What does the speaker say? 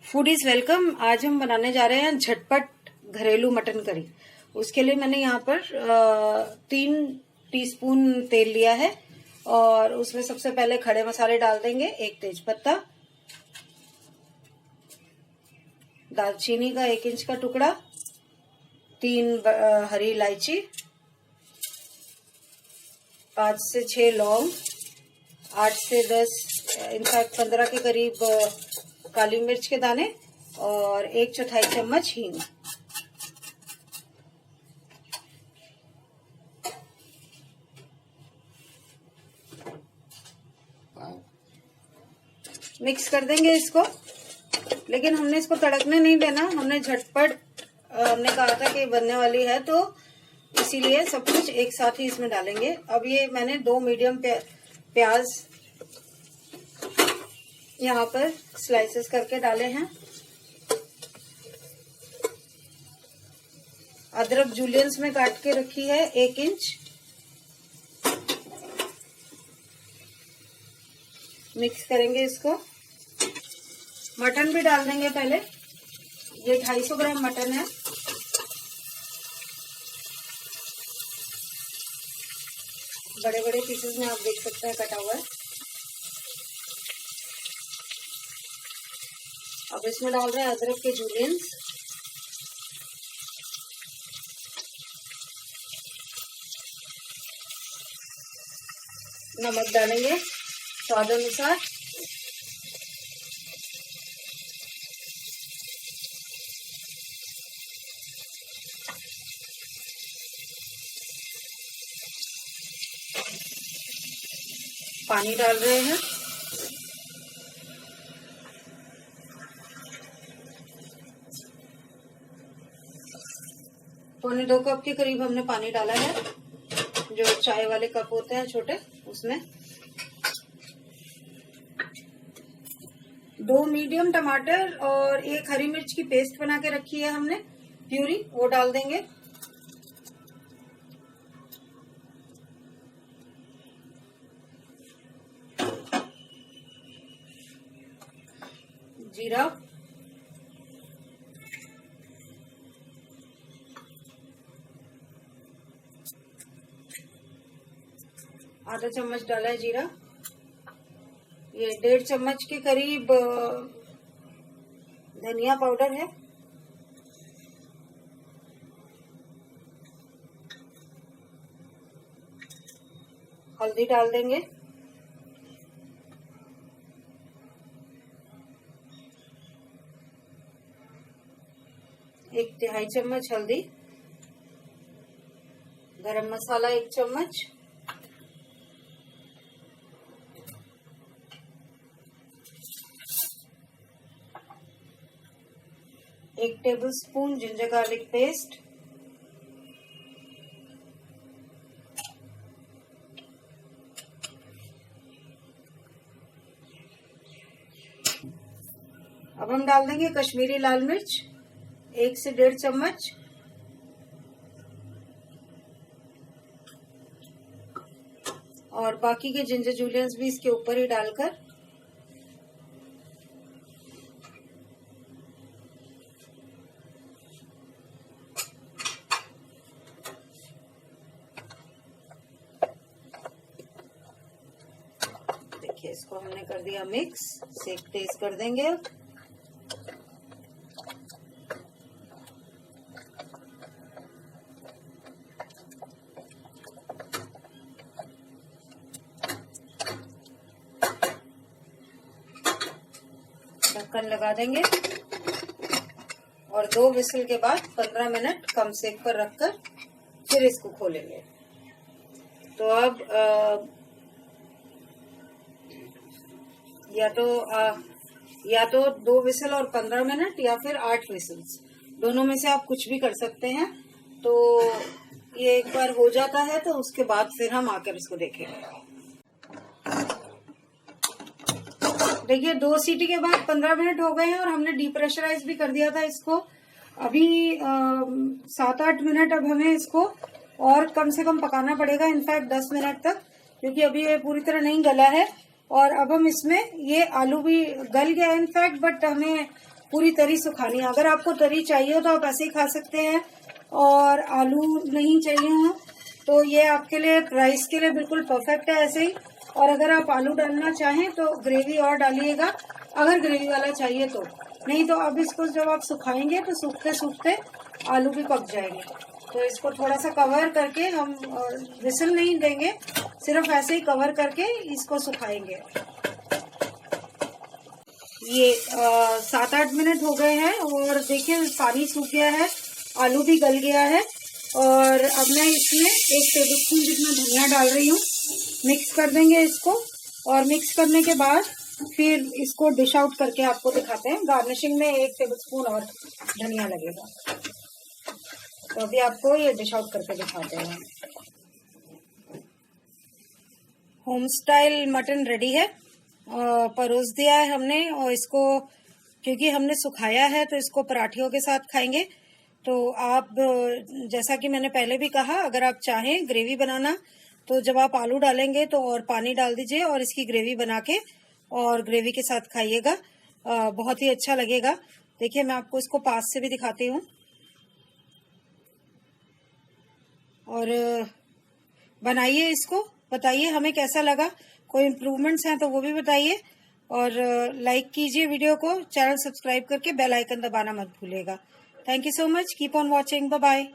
Food is welcome. आज हम बनाने जा रहे हैं झटपट घरेलू मटन करी। उसके लिए मैंने यहाँ पर 3 टीस्पून तेल लिया है और उसमें सबसे पहले खड़े मसाले डाल देंगे। 1 तेजपत्ता, दालचीनी का 1 इंच का टुकड़ा, 3 हरी इलायची, 5 से 6 लौंग, 8 से 10 इनफैक्ट 15 के करीब काली मिर्च के दाने और 1/4 चम्मच हींग। मिक्स कर देंगे इसको, लेकिन हमने इसको तड़कने नहीं देना। हमने झटपट हमने कहा था कि बनने वाली है, तो इसीलिए सब कुछ एक साथ ही इसमें डालेंगे। अब ये मैंने 2 मीडियम प्याज यहाँ पर स्लाइसेस करके डाले हैं। अदरक जूलियंस में काट के रखी है 1 इंच। मिक्स करेंगे इसको। मटन भी डाल देंगे पहले। ये 250 ग्राम मटन है। बड़े बड़े पीसेस में आप देख सकते हैं कटा हुआ है। अब इसमें डाल रहे हैं अदरक के जूलियंस। नमक डालेंगे स्वाद अनुसार। पानी डाल रहे हैं। पौने 2 कप के करीब हमने पानी डाला है, जो चाय वाले कप होते हैं छोटे, उसमें। 2 मीडियम टमाटर और 1 हरी मिर्च की पेस्ट बना के रखी है हमने, प्यूरी, वो डाल देंगे। जीरा, आधा चम्मच डाला है जीरा। ये 1.5 चम्मच के करीब धनिया पाउडर है। हल्दी डाल देंगे। एक 1/2 चम्मच हल्दी। गरम मसाला 1 चम्मच। एक टेबलस्पून जिंजर गार्लिक पेस्ट। अब हम डाल देंगे कश्मीरी लाल मिर्च 1 से 1.5 चम्मच। और बाकी के जिंजर जूलियंस भी इसके ऊपर ही डालकर देखिए, इसको हमने कर दिया मिक्स। सेक तेज कर देंगे। ढक्कन लगा देंगे और 2 विसल के बाद 15 मिनट कम सेक पर रखकर फिर इसको खोलेंगे। तो अब या तो 2 विसल और 15 मिनट या फिर 8 विसल्स, दोनों में से आप कुछ भी कर सकते हैं। तो ये एक बार हो जाता है तो उसके बाद फिर हम आकर इसको देखेंगे। देखिए, 2 सीटी के बाद 15 मिनट हो गए हैं और हमने डीप्रेशराइज भी कर दिया था इसको। अभी 7-8 मिनट अब हमें इसको और कम से कम पकाना पड़ेगा, इनफैक्ट 10 मिनट तक, क्योंकि अभी ये पूरी तरह नहीं गला है। और अब हम इसमें ये आलू भी गल गया इनफैक्ट, बट हमें पूरी तरी सुखानी है। अगर आपको तरी चाहिए हो तो आप ऐसे ही खा सकते हैं, और आलू नहीं चाहिए हो तो ये आपके लिए राइस के लिए बिल्कुल परफेक्ट है ऐसे ही। और अगर आप आलू डालना चाहें तो ग्रेवी और डालिएगा, अगर ग्रेवी वाला चाहिए तो। नहीं तो अब इसको जब आप सुखाएंगे तो सूखते सूखते आलू भी पक जाएंगे। तो इसको थोड़ा सा कवर करके हम विसल नहीं देंगे, सिर्फ ऐसे ही कवर करके इसको सुखाएंगे। ये 7-8 मिनट हो गए हैं और देखिए पानी सूख गया है, आलू भी गल गया है। और अब मैं इसमें 1 टेबलस्पून जितना धनिया डाल रही हूँ। मिक्स कर देंगे इसको, और मिक्स करने के बाद फिर इसको डिश आउट करके आपको दिखाते हैं। गार्निशिंग में 1 टेबलस्पून और धनिया लगेगा। तो अभी आपको ये डिश आउट करके दिखाते हैं। होम स्टाइल मटन रेडी है, परोस दिया है हमने। और इसको क्योंकि हमने सुखाया है तो इसको पराठियों के साथ खाएंगे। तो आप, जैसा कि मैंने पहले भी कहा, अगर आप चाहें ग्रेवी बनाना तो जब आप आलू डालेंगे तो और पानी डाल दीजिए और इसकी ग्रेवी बना के और ग्रेवी के साथ खाइएगा, बहुत ही अच्छा लगेगा। देखिए मैं आपको इसको पास से भी दिखाती हूँ। और बनाइए इसको, बताइए हमें कैसा लगा, कोई इम्प्रूवमेंट्स हैं तो वो भी बताइए। और लाइक कीजिए वीडियो को, चैनल सब्सक्राइब करके बेल आइकन दबाना मत भूलिएगा। Thank you so much, keep on watching, bye bye.